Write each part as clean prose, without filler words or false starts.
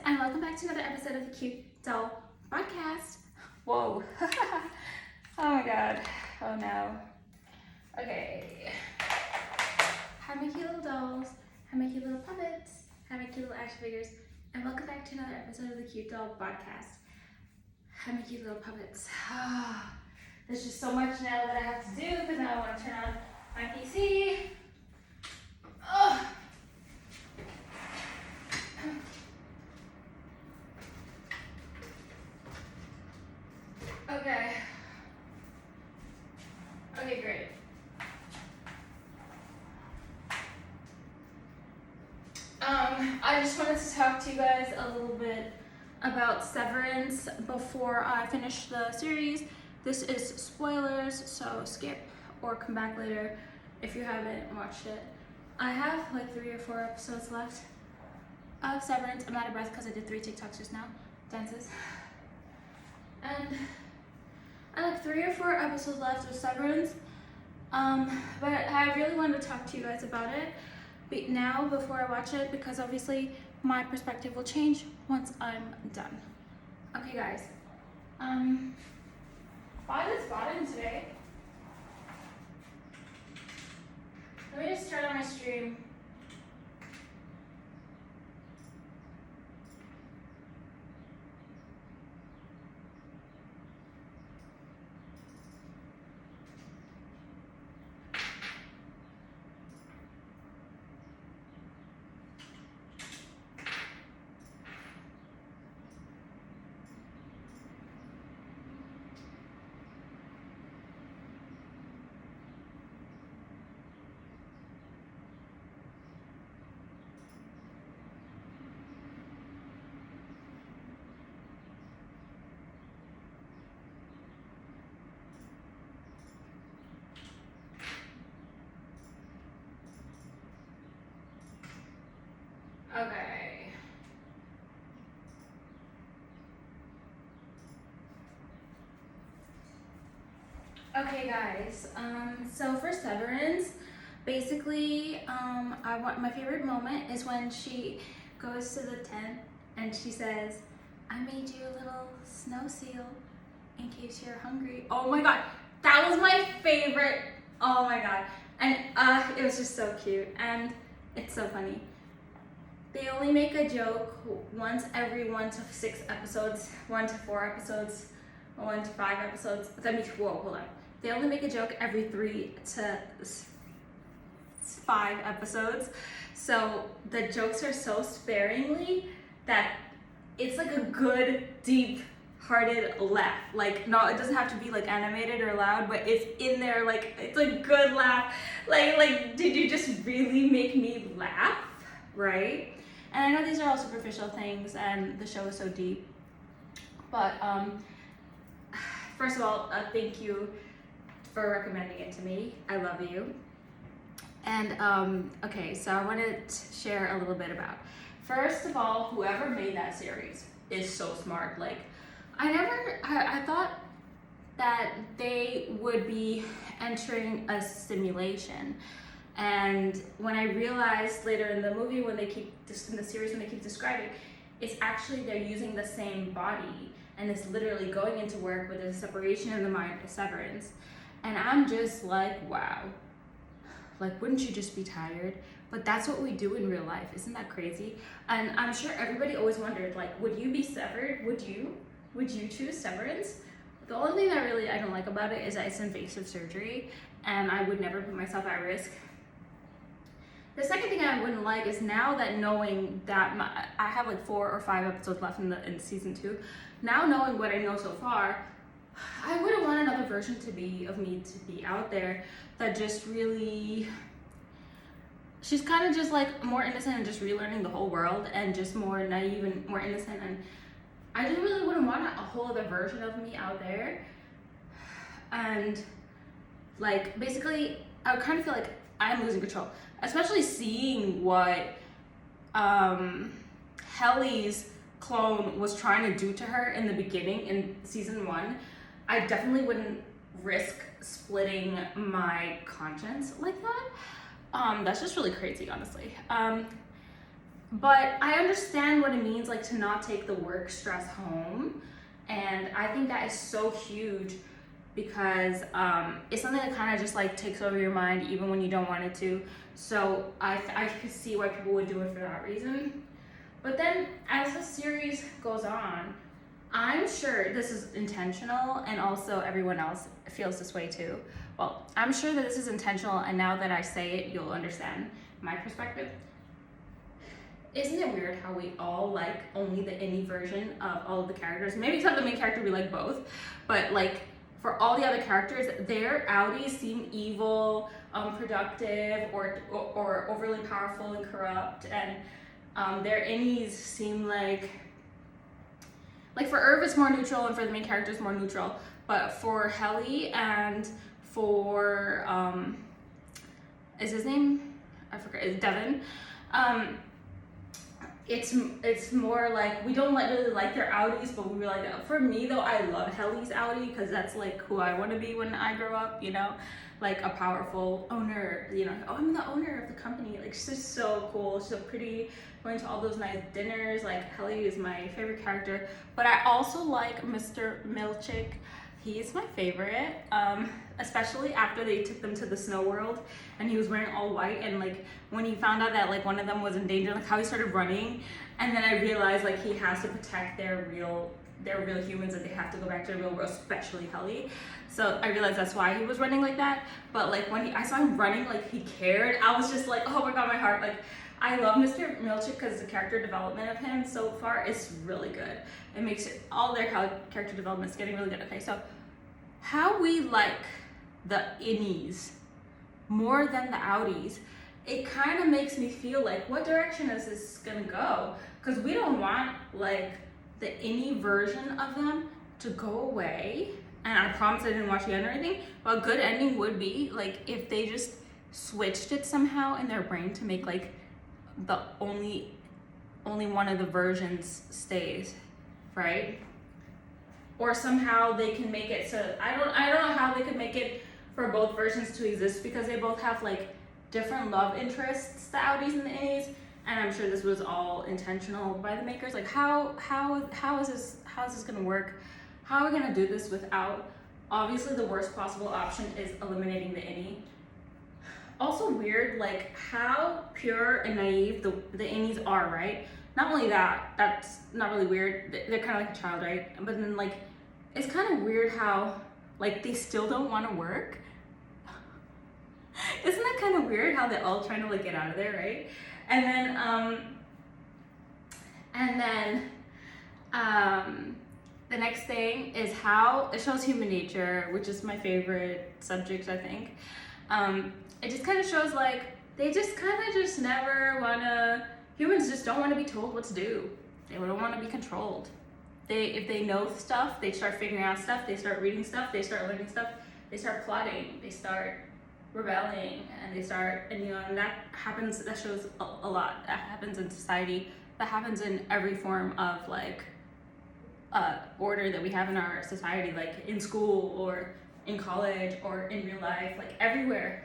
and welcome back to another episode of the Cute Doll Podcast. Whoa. Oh my god. Oh no. Okay. Hi my cute little dolls. Hi my cute little puppets. Hi my cute little action figures. And welcome back to another episode of the Cute Doll Podcast. Hi my cute little puppets. There's just so much now that I have to do because now I want to turn on my PC. Oh. Okay, great. I just wanted to talk to you guys a little bit about Severance before I finish the series. This is spoilers, so skip or come back later if you haven't watched it. I have like 3 or 4 episodes left of Severance. I'm out of breath because I did 3 TikToks just now, dances. And I have like 3 or 4 episodes left of Severance, but I really wanted to talk to you guys about it now before I watch it, because obviously my perspective will change once I'm done. Okay guys, by this bottom today, let me just turn on my stream. Okay. Okay guys, so for Severance, basically, my favorite moment is when she goes to the tent and she says, I made you a little snow seal in case you're hungry. Oh my god, that was my favorite. Oh my god. And it was just so cute and it's so funny. They only make a joke once every 1 to 6 episodes, 1 to 4 episodes, 1 to 5 episodes. Whoa, hold on. They only make a joke every 3 to 5 episodes. So the jokes are so sparingly that it's like a good, deep-hearted laugh. Like, no, it doesn't have to be like animated or loud, but it's in there, like, it's a good laugh. Like, did you just really make me laugh, right? And I know these are all superficial things and the show is so deep, but first of all, thank you for recommending it to me. I love you. And okay, so I wanted to share a little bit about, first of all, whoever made that series is so smart. Like, I thought that they would be entering a simulation. And when I realized later in the movie, in the series, when they keep describing, it's actually they're using the same body, and it's literally going into work with a separation in the mind, a severance. And I'm just like, wow, like, wouldn't you just be tired? But that's what we do in real life. Isn't that crazy? And I'm sure everybody always wondered, like, would you be severed? Would you choose severance? The only thing that really I don't like about it is that it's invasive surgery, and I would never put myself at risk. The second thing I wouldn't like is, now that knowing that I have like 4 or 5 episodes left in season 2, now knowing what I know so far, I wouldn't want another version of me to be out there that just really, she's kind of just like more innocent and just relearning the whole world and just more naive and more innocent, and I just really wouldn't want a whole other version of me out there. And like, basically, I kind of feel like I'm losing control, especially seeing what Helly's clone was trying to do to her in the beginning in season 1. I definitely wouldn't risk splitting my conscience like that. That's just really crazy, honestly. But I understand what it means, like, to not take the work stress home. And I think that is so huge because it's something that kind of just like takes over your mind even when you don't want it to. So I could see why people would do it for that reason. But then as the series goes on, I'm sure this is intentional, and also everyone else feels this way too. Well, I'm sure that this is intentional, and now that I say it, you'll understand my perspective. Isn't it weird how we all like only the indie version of all of the characters? Maybe some of the main character we like both, but like for all the other characters, their outies seem evil, unproductive, or overly powerful and corrupt, and their innies seem like for Irv it's more neutral, and for the main character it's more neutral. But for Helly and for is his name? I forgot. It's Devin. It's more like we don't really like their outies, but we really like it. For me though, I love Helly's outie because that's like who I want to be when I grow up, you know, like a powerful owner, you know. Oh, I'm the owner of the company. Like, she's just so cool, so pretty, going to all those nice dinners. Like, Helly is my favorite character. But I also like Mr. Milchick. He's my favorite, especially after they took them to the snow world and he was wearing all white, and like when he found out that like one of them was in danger, like how he started running, and then I realized like he has to protect their real humans, and they have to go back to the real world, especially Helly. So I realized that's why he was running like that. But like when I saw him running like he cared, I was just like, oh my god, my heart. Like, I love Mr. Milchick because the character development of him so far is really good. It makes it, all their character development is getting really good. Okay, so how we like the innies more than the outies, it kind of makes me feel like, what direction is this gonna go? Because we don't want like the innie version of them to go away. And I promise I didn't watch the end or anything, but a good ending would be like if they just switched it somehow in their brain to make like the only one of the versions stays, right? Or somehow they can make it so I don't know how they could make it for both versions to exist, because they both have like different love interests, the outies and the innies, and I'm sure this was all intentional by the makers. Like how is this gonna work? How are we gonna do this without, obviously the worst possible option is eliminating the innie. Also weird like how pure and naive the innies are, right? Not only that, that's not really weird, they're kind of like a child, right? But then like it's kind of weird how like they still don't want to work. Isn't that kind of weird how they're all trying to like get out of there, right? And then the next thing is how it shows human nature, which is my favorite subject, I think. It just kind of shows like they just kind of just never wanna, humans just don't want to be told what to do. They don't want to be controlled. If they know stuff, they start figuring out stuff, they start reading stuff, they start learning stuff, they start plotting, they start rebelling, and you know, and that happens, that shows a lot. That happens in society, that happens in every form of like order that we have in our society, like in school or in college or in real life, like everywhere.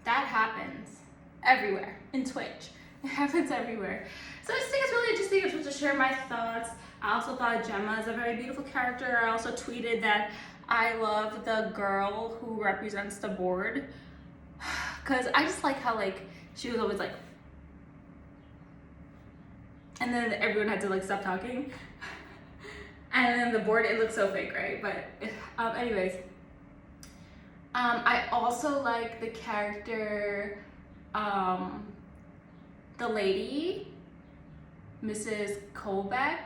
That happens everywhere. In Twitch, it happens everywhere. So I just think it's really interesting. I just want to share my thoughts. I also thought Gemma is a very beautiful character. I also tweeted that I love the girl who represents the board, because I just like how like she was always like, and then everyone had to like stop talking, and then the board, it looks so fake, right? But anyways, I also like the character, the lady, Mrs. Colbeck.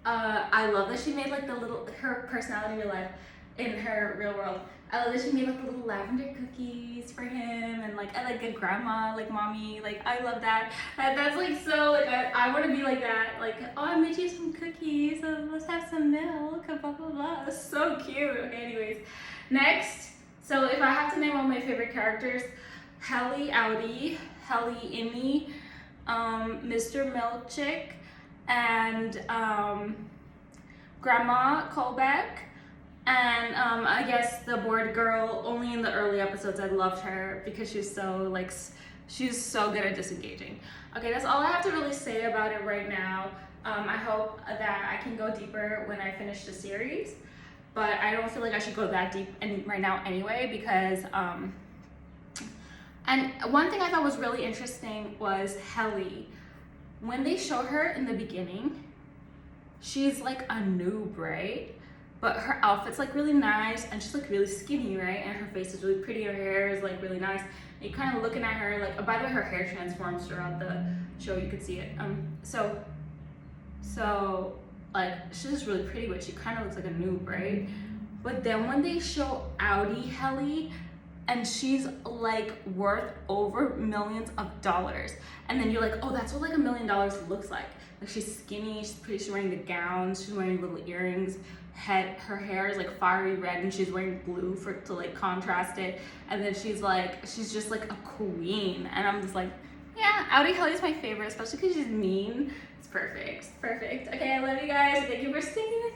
I love that she made like her personality in real life, in her real world. I love that she made like the little lavender cookies for him, and like I like a grandma, like mommy, like I love that. That's like so like I want to be like that. Like, oh, I made you some cookies, so let's have some milk, blah blah blah. That's so cute. Okay, anyways, next. So if I have to name one of my favorite characters, Helly outie, Helly innie, Mr. Milchick, and Grandma Colbeck, and I guess the board girl. Only in the early episodes I loved her because she was so like She's so good at disengaging. Okay, that's all I have to really say about it right now. I hope that I can go deeper when I finish the series, but I don't feel like I should go that deep right now anyway, because and one thing I thought was really interesting was Helly. When they show her in the beginning, she's like a noob, right? But her outfit's like really nice, and she's like really skinny, right? And her face is really pretty, her hair is like really nice. And you're kind of looking at her like, oh, by the way, her hair transforms throughout the show, you could see it. So like she's just really pretty, but she kind of looks like a noob, right? But then when they show Audi Helly, and she's like worth over millions of dollars, and then you're like, oh, that's what like $1 million looks like. Like she's skinny, she's pretty, she's wearing the gown, she's wearing little earrings, her hair is like fiery red, and she's wearing blue to like contrast it, and then she's just like a queen. And I'm just like, yeah, Audi Helly's my favorite, especially because she's mean. It's perfect. Okay, I love you guys. Thank you for sticking with